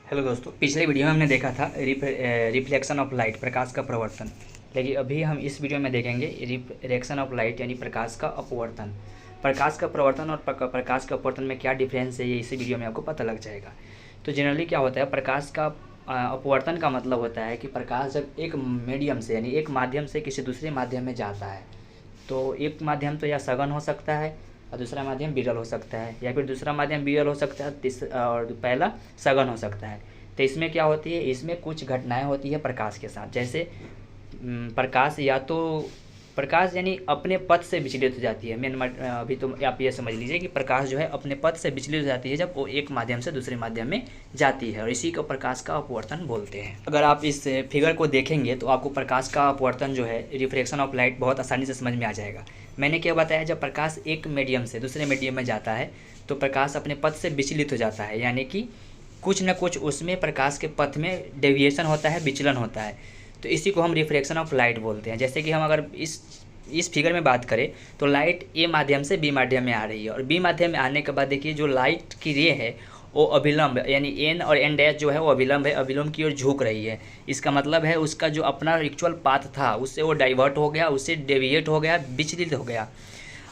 Hello दोस्तों, पिछले video में हमने देखा था रिफ्लेक्शन ऑफ लाइट, प्रकाश का प्रवर्तन। लेकिन अभी हम इस वीडियो में देखेंगे रिफ्लेक्शन ऑफ लाइट यानी प्रकाश का अपवर्तन। प्रकाश का प्रवर्तन और प्रकाश का अपवर्तन में क्या डिफरेंस है, ये इसी वीडियो में आपको पता लग जाएगा। तो जनरली क्या होता है, प्रकाश का अपवर्तन का मतलब होता है कि प्रकाश जब एक मीडियम से यानी एक माध्यम से किसी दूसरे माध्यम में जाता है, तो एक माध्यम तो या सघन हो सकता है और दूसरा माध्यम विरल हो सकता है, या फिर दूसरा माध्यम विरल हो सकता है और पहला सघन हो सकता है। तो इसमें क्या होती है, इसमें कुछ घटनाएं होती है प्रकाश के साथ। जैसे प्रकाश या तो प्रकाश यानी अपने पथ से विचलित हो जाती है। अभी तो आप ये समझ लीजिए कि प्रकाश जो है अपने पथ से विचलित हो जाती है जब वो एक माध्यम से दूसरे माध्यम में जाती है, और इसी को प्रकाश का अपवर्तन बोलते हैं। अगर आप इस फिगर को देखेंगे तो आपको प्रकाश का अपवर्तन जो है, रिफ्लेक्शन ऑफ लाइट, बहुत आसानी से समझ में आ जाएगा। मैंने क्या बताया, जब प्रकाश एक मीडियम से दूसरे मीडियम में जाता है तो प्रकाश अपने पथ से विचलित हो जाता है, यानी कि कुछ न कुछ उसमें प्रकाश के पथ में डेविएशन होता है, विचलन होता है। तो इसी को हम रिफ्लेक्शन ऑफ लाइट बोलते हैं। जैसे कि हम अगर इस फिगर में बात करें तो लाइट ए माध्यम से बी माध्यम में आ रही है, और बी माध्यम में आने के बाद देखिए जो लाइट की रे है वो अभिलंब यानी एन और एन डैश जो है वो अभिलंब है, अभिलंब की ओर झुक रही है। इसका मतलब है उसका जो अपना एक्चुअल पाथ था उससे वो डाइवर्ट हो गया, उससे डेविएट हो गया, विचलित हो गया।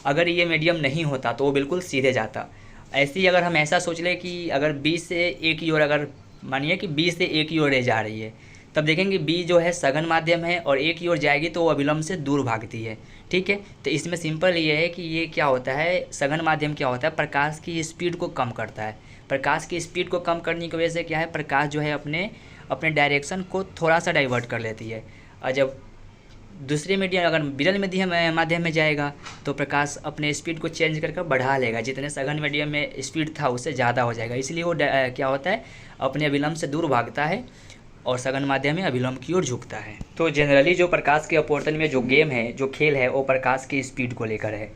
अगर ये मीडियम नहीं होता तो वो बिल्कुल सीधे जाता। ऐसे ही अगर हम ऐसा सोच लें कि अगर बी से ए की ओर, अगर मानिए कि बी से ए की ओर रे जा रही है, तब देखेंगे बी जो है सघन माध्यम है और ए की ओर जाएगी तो वो अभिलंब से दूर भागती है। ठीक है, तो इसमें सिंपल ये है कि ये क्या होता है, सघन माध्यम क्या होता है, प्रकाश की स्पीड को कम करता है। प्रकाश की स्पीड को कम करने की वजह से क्या है, प्रकाश जो है अपने अपने डायरेक्शन को थोड़ा सा डाइवर्ट कर लेती है। और जब दूसरे मीडियम अगर विरल माध्यम में जाएगा तो प्रकाश अपने स्पीड को चेंज करके बढ़ा लेगा, जितने सघन मीडियम में स्पीड था उससे ज़्यादा हो जाएगा। इसलिए वो क्या होता है, अपने अभिलंब से दूर भागता है और सघन माध्यम में अभिलंब की ओर झुकता है। तो जनरली जो प्रकाश के अपवर्तन में जो गेम है, जो खेल है, वो प्रकाश की स्पीड को लेकर है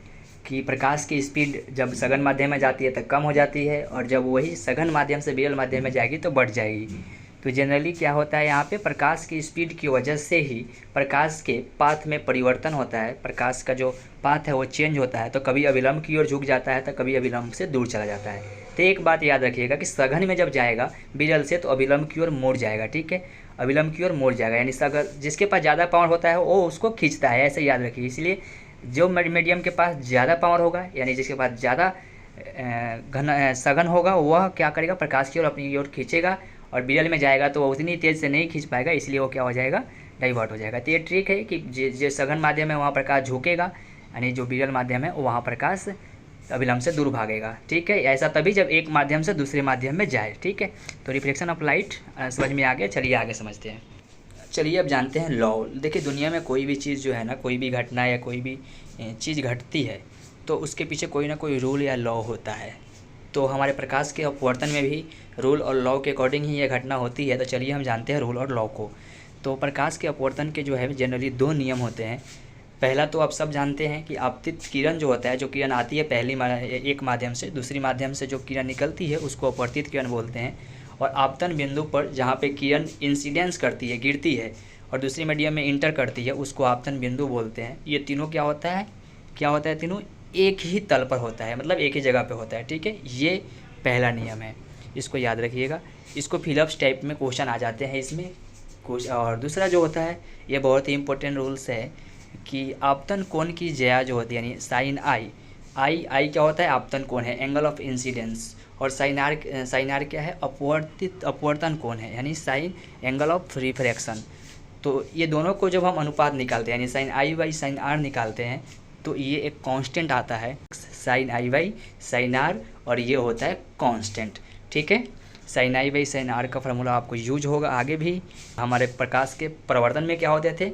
कि प्रकाश की स्पीड जब सघन माध्यम में जाती है तो कम हो जाती है, और जब वही सघन माध्यम से विरल माध्यम में जाएगी तो बढ़ जाएगी। तो जनरली क्या होता है, यहाँ पे प्रकाश की स्पीड की वजह से ही प्रकाश के पाथ में परिवर्तन होता है। प्रकाश का जो पाथ है वो चेंज होता है, तो कभी अभिलंब की ओर झुक जाता है तो कभी अभिलंब से दूर चला जाता है। तो एक बात याद रखिएगा कि सघन में जब जाएगा विरल से तो अभिलंब की ओर मुड़ जाएगा। ठीक है, अभिलंब की ओर मुड़ जाएगा, यानी सघन जिसके पास ज़्यादा पावर होता है वो उसको खींचता है, ऐसे याद रखिए। इसलिए जो मीडियम के पास ज़्यादा पावर होगा, यानी जिसके पास ज़्यादा सघन होगा, वह क्या करेगा, प्रकाश की ओर अपनी ओर खींचेगा, और विरल में जाएगा तो वो उतनी तेज़ से नहीं खींच पाएगा, इसलिए वो क्या हो जाएगा, डाइवर्ट हो जाएगा। तो ये ट्रिक है कि जो सघन माध्यम है वहाँ प्रकाश झुकेगा, यानी जो विरल माध्यम है वहाँ प्रकाश अभिलंब से दूर भागेगा। ठीक है, ऐसा तभी जब एक माध्यम से दूसरे माध्यम में जाए। ठीक है, तो रिफ्लेक्शन ऑफ लाइट समझ में आ गया। चलिए आगे समझते हैं। चलिए अब जानते हैं लॉ। देखिए दुनिया में कोई भी चीज़ जो है ना, कोई भी घटना या कोई भी चीज़ घटती है तो उसके पीछे कोई ना कोई रूल या लॉ होता है। तो हमारे प्रकाश के अपवर्तन में भी रूल और लॉ के अकॉर्डिंग ही ये घटना होती है। तो चलिए हम जानते हैं रूल और लॉ को। तो प्रकाश के अपवर्तन के जो है जनरली दो नियम होते हैं। पहला तो आप सब जानते हैं कि आपतित किरण जो होता है, जो किरण आती है एक माध्यम से दूसरी माध्यम से, जो किरण निकलती है उसको अपवर्तित किरण बोलते हैं। और आपतन बिंदु पर जहाँ पे किरण इंसिडेंस करती है, गिरती है, और दूसरी मीडियम में इंटर करती है, उसको आपतन बिंदु बोलते हैं। ये तीनों क्या होता है, तीनों एक ही तल पर होता है, मतलब एक ही जगह पे होता है। ठीक है, ये पहला नियम है, इसको याद रखिएगा। इसको फिलअप्स टाइप में क्वेश्चन आ जाते हैं इसमें कुछ। और दूसरा जो होता है, ये बहुत ही इंपॉर्टेंट रूल्स है कि आपतन कोण की ज्या जो होती है, यानी साइन आई क्या होता है, आपतन कोण है, एंगल ऑफ इंसिडेंस। और साइन आर क्या है, अपवर्तन कोण है, यानी साइन एंगल ऑफ रिफ्रैक्शन। तो ये दोनों को जब हम अनुपात निकालते हैं, यानी sine i by sine r निकालते हैं, तो ये एक कांस्टेंट आता है, sine i by sine r, और ये होता है कांस्टेंट। ठीक है, sine i by sine r का फार्मूला आपको यूज होगा आगे भी। हमारे प्रकाश के प्रवर्तन में क्या होते थे,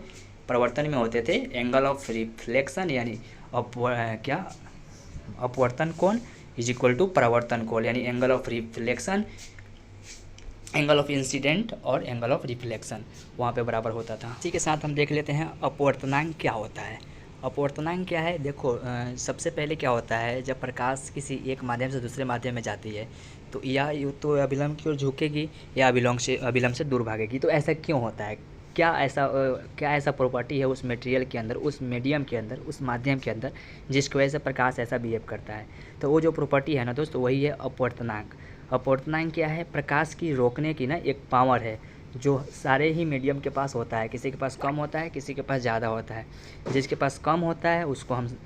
प्रवर्तन में होते थे एंगल ऑफ रिफ्लेक्शन, यानी अपवर्तन कोण इज इक्वल टू प्रवर्तन कोण, यानी angle of reflection, angle of incident और एंगल ऑफ रिफ्लेक्शन वहाँ पे बराबर होता था। इसी के साथ हम देख लेते हैं अपवर्तनांक क्या होता है। अपवर्तनांक क्या है, देखो सबसे पहले क्या होता है, जब प्रकाश किसी एक माध्यम से दूसरे माध्यम में जाती है तो या तो अभिलंब की ओर झुकेगी या अभिलंब से दूर भागेगी। तो ऐसा क्यों होता है, क्या ऐसा प्रॉपर्टी है उस मटेरियल के अंदर, उस मीडियम के अंदर, उस माध्यम के अंदर, जिसकी वजह से प्रकाश ऐसा बिहेव करता है। तो वो जो प्रॉपर्टी है ना दोस्तों, वही है अपवर्तनांक। अपवर्तनांक क्या है? प्रकाश की रोकने की ना एक पावर है जो सारे ही मीडियम के पास होता है। किसी के पास कम होता है, किसी के पास ज़्यादा होता है। जिसके पास कम होता है उसको हम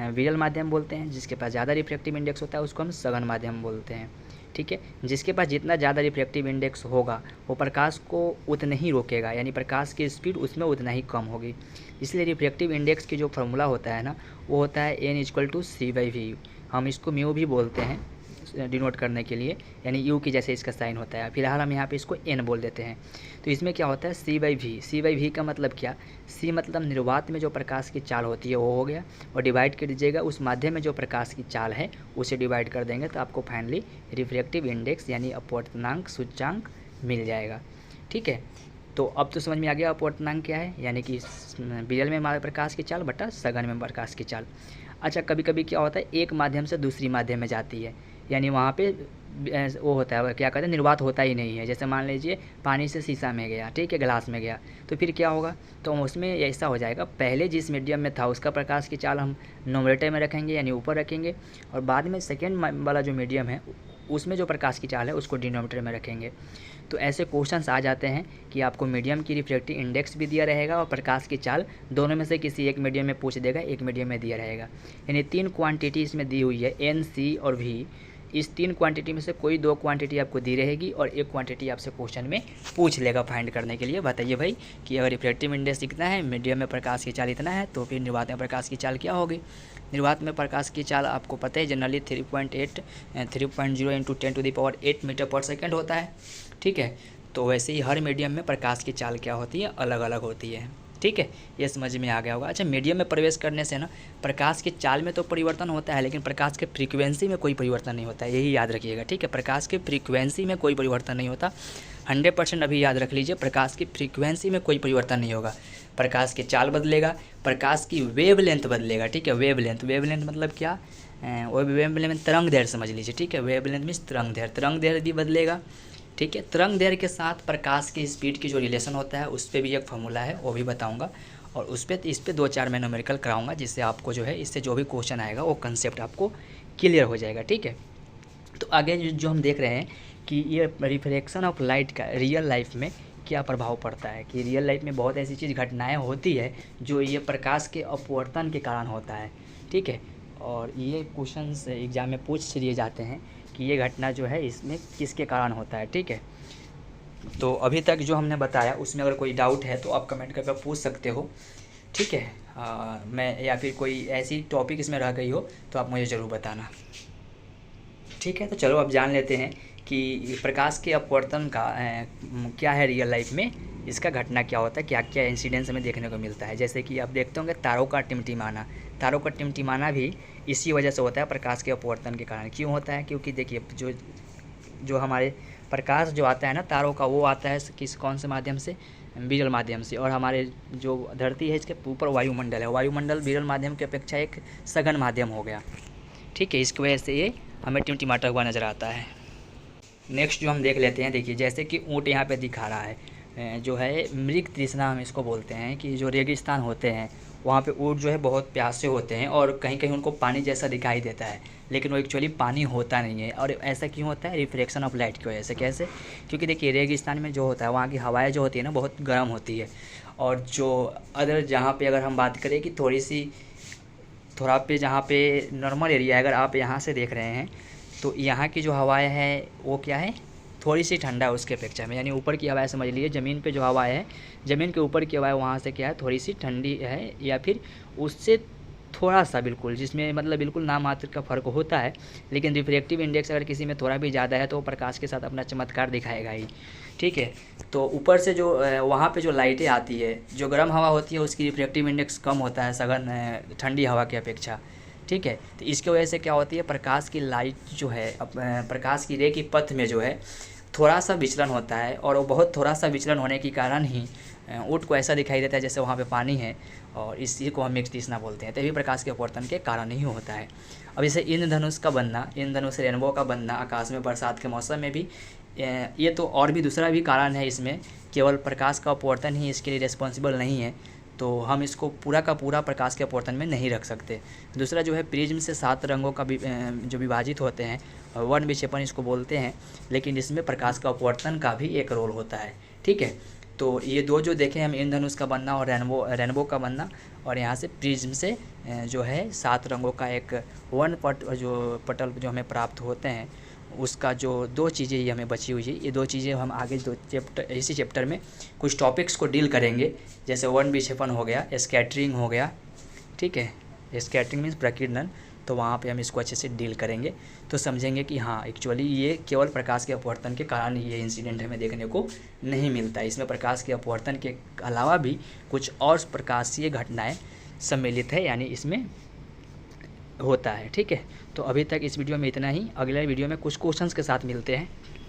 विरल माध्यम बोलते हैं, जिसके पास ज़्यादा रिफ्रैक्टिव इंडेक्स होता है उसको हम सघन माध्यम बोलते हैं। ठीक है, जिसके पास जितना ज़्यादा रिफ्रैक्टिव इंडेक्स होगा वो प्रकाश को उतना ही रोकेगा, यानी प्रकाश की स्पीड उसमें उतना ही कम होगी। इसलिए रिफ्रैक्टिव इंडेक्स की जो फार्मूला होता है ना, वो होता है n=c/v। हम इसको म्यू भी बोलते हैं डिनोट करने के लिए, यानी यू की जैसे इसका साइन होता है। फिलहाल हम यहाँ पे इसको n बोल देते हैं। तो इसमें क्या होता है? c/v। c/v का मतलब क्या? c मतलब निर्वात में जो प्रकाश की चाल होती है वो हो गया, और डिवाइड कर दीजिएगा उस माध्यम में जो प्रकाश की चाल है उसे डिवाइड कर देंगे तो आपको फाइनली रिफ्रैक्टिव इंडेक्स यानी अपवर्तनांक सूचकांक मिल जाएगा। ठीक है, तो अब तो समझ में आ गया अपवर्तनांक क्या है, यानी कि विरल में हमारे प्रकाश की चाल बटा सघन में प्रकाश की चाल। अच्छा, कभी कभी क्या होता है, एक माध्यम से दूसरी माध्यम में जाती है, यानी वहाँ पे वो होता है, क्या कहते हैं, निर्वात होता ही नहीं है। जैसे मान लीजिए पानी से शीशा में गया, ठीक है, ग्लास में गया, तो फिर क्या होगा? तो उसमें ऐसा हो जाएगा, पहले जिस मीडियम में था उसका प्रकाश की चाल हम न्यूमरेटर में रखेंगे यानी ऊपर रखेंगे, और बाद में सेकेंड वाला जो मीडियम है उसमें जो प्रकाश की चाल है उसको डिनोमिनेटर में रखेंगे। तो ऐसे क्वेश्चंस आ जाते हैं कि आपको मीडियम की रिफ्रैक्टिव इंडेक्स भी दिया रहेगा और प्रकाश की चाल दोनों में से किसी एक मीडियम में पूछ देगा, एक मीडियम में दिया रहेगा। यानी 3 क्वांटिटी इसमें दी हुई है, n, c और v। इस 3 क्वांटिटी में से कोई 2 क्वांटिटी आपको दी रहेगी और एक क्वांटिटी आपसे क्वेश्चन में पूछ लेगा फाइंड करने के लिए। बताइए भाई कि अगर रिफ्रैक्टिव इंडेक्स इतना है, मीडियम में प्रकाश की चाल इतना है, तो फिर निर्वात में प्रकाश की चाल क्या होगी? निर्वात में प्रकाश की चाल आपको पता है जनरली 3.0 × 10⁸ मीटर पर सेकेंड होता है। ठीक है, तो वैसे ही हर मीडियम में प्रकाश की चाल क्या होती है? अलग अलग होती है। ठीक है, ये समझ में आ गया होगा। अच्छा, मीडियम में प्रवेश करने से ना प्रकाश की चाल में तो परिवर्तन होता है, लेकिन प्रकाश के फ्रीक्वेंसी में कोई परिवर्तन नहीं होता है, यही याद रखिएगा। ठीक है, प्रकाश की फ्रीक्वेंसी में कोई परिवर्तन नहीं होता, 100% अभी याद रख लीजिए, प्रकाश की फ्रीक्वेंसी में कोई परिवर्तन नहीं होगा। प्रकाश की चाल बदलेगा, प्रकाश की वेवलेंथ बदलेगा। ठीक है, वेवलेंथ मतलब क्या? वो वेवलेंथ तरंग दैर्ध्य समझ लीजिए। ठीक है, वेवलेंथ मीन्स तरंग दैर्ध्य भी बदलेगा। ठीक है, तरंग दैर्ध्य के साथ प्रकाश की स्पीड की जो रिलेशन होता है उस पर भी एक फार्मूला है, वो भी बताऊंगा, और इस पर 2-4 मैं न्यूमेरिकल कराऊंगा, जिससे आपको जो है इससे जो भी क्वेश्चन आएगा वो कंसेप्ट आपको क्लियर हो जाएगा। ठीक है, तो आगे जो हम देख रहे हैं कि ये रिफ्लेक्शन ऑफ लाइट का रियल लाइफ में क्या प्रभाव पड़ता है, कि रियल लाइफ में बहुत ऐसी चीज़ घटनाएँ होती है जो ये प्रकाश के अपवर्तन के कारण होता है। ठीक है, और ये क्वेश्चंस एग्जाम में पूछ लिए जाते हैं कि ये घटना जो है इसमें किसके कारण होता है। ठीक है, तो अभी तक जो हमने बताया उसमें अगर कोई डाउट है तो आप कमेंट करके पूछ सकते हो। ठीक है, मैं या फिर कोई ऐसी टॉपिक इसमें रह गई हो तो आप मुझे ज़रूर बताना। ठीक है, तो चलो अब जान लेते हैं कि प्रकाश के अपवर्तन का क्या है रियल लाइफ में, इसका घटना क्या होता है, क्या क्या इंसिडेंस हमें देखने को मिलता है। जैसे कि आप देखते होंगे तारों का टिमटिमाना भी इसी वजह से होता है, प्रकाश के अपवर्तन के कारण। क्यों होता है? क्योंकि देखिए जो हमारे प्रकाश जो आता है ना तारों का, वो आता है कौन से माध्यम से? विरल माध्यम से। और हमारे जो धरती है इसके ऊपर वायुमंडल है, वायुमंडल विरल माध्यम की अपेक्षा एक सघन माध्यम हो गया। ठीक है, इसकी वजह से ये हमें टिमटिमाता हुआ नज़र आता है। नेक्स्ट जो हम देख लेते हैं, देखिए जैसे कि ऊँट यहाँ पे दिखा रहा है, जो है मृग तृष्णा हम इसको बोलते हैं, कि जो रेगिस्तान होते हैं वहाँ पे ऊँट जो है बहुत प्यासे होते हैं और कहीं कहीं उनको पानी जैसा दिखाई देता है, लेकिन वो एक्चुअली पानी होता नहीं है। और ऐसा क्यों होता है? रिफ्रैक्शन ऑफ लाइट की वजह से। कैसे? क्योंकि देखिए रेगिस्तान में जो होता है वहाँ की हवाएं जो होती है ना बहुत गर्म होती है, और जो अदर जहाँ पे अगर हम बात करें कि थोड़ा पे जहाँ पे नॉर्मल एरिया है, अगर आप यहाँ से देख रहे हैं तो यहाँ की जो हवाएं हैं वो क्या है? थोड़ी सी ठंडा है उसके अपेक्षा में, यानी ऊपर की हवाएं समझ लीजिए, ज़मीन पे जो हवाएं है, ज़मीन के ऊपर की हवाएं वहाँ से क्या है? थोड़ी सी ठंडी है, या फिर उससे थोड़ा सा बिल्कुल, जिसमें मतलब बिल्कुल नामात्र का फ़र्क होता है। लेकिन रिफ्रैक्टिव इंडेक्स अगर किसी में थोड़ा भी ज़्यादा है तो वो प्रकाश के साथ अपना चमत्कार दिखाएगा ही। ठीक है, तो ऊपर से जो वहाँ पे जो लाइटें आती है, जो गर्म हवा होती है उसकी रिफ्रैक्टिव इंडेक्स कम होता है सघन ठंडी हवा की अपेक्षा। ठीक है, तो इसकी वजह से क्या होती है? प्रकाश की लाइट जो है प्रकाश की रे की पथ में जो है थोड़ा सा विचलन होता है, और वो बहुत थोड़ा सा विचलन होने के कारण ही ऊँट को ऐसा दिखाई देता है जैसे वहाँ पे पानी है, और इसी को हम मृग तृष्णा बोलते हैं। तभी प्रकाश के अपवर्तन के कारण ही होता है। अब जैसे इंद्रधनुष का बनना, इंद्रधनुष रेनबो का बनना आकाश में बरसात के मौसम में भी, ये तो और भी दूसरा भी कारण है इसमें, केवल प्रकाश का अपवर्तन ही इसके लिए रिस्पॉन्सिबल नहीं है। तो हम इसको पूरा का पूरा प्रकाश के अपवर्तन में नहीं रख सकते। दूसरा जो है प्रिज्म से 7 रंगों का जो विभाजित होते हैं वर्ण विक्षेपण इसको बोलते हैं, लेकिन इसमें प्रकाश का अपवर्तन का भी एक रोल होता है। ठीक है, तो ये दो जो देखें हम इंद्रधनुष का बनना और रेनबो का बनना, और यहाँ से प्रिज्म से जो है 7 रंगों का एक वर्ण पटल जो हमें प्राप्त होते हैं, उसका जो 2 चीज़ें ये हमें बची हुई है। ये 2 चीज़ें हम आगे इसी चैप्टर में कुछ टॉपिक्स को डील करेंगे, जैसे वर्ण विक्षेपण हो गया, स्कैटरिंग हो गया। ठीक है, स्कैटरिंग मीन्स प्रकीर्णन, तो वहाँ पे हम इसको अच्छे से डील करेंगे, तो समझेंगे कि हाँ एक्चुअली ये केवल प्रकाश के अपवर्तन के कारण ये इंसिडेंट हमें देखने को नहीं मिलता है। इसमें प्रकाश के अपवर्तन के अलावा भी कुछ और प्रकाशीय घटनाएं सम्मिलित है, यानी इसमें होता है। ठीक है, तो अभी तक इस वीडियो में इतना ही। अगले वीडियो में कुछ क्वेश्चंस के साथ मिलते हैं।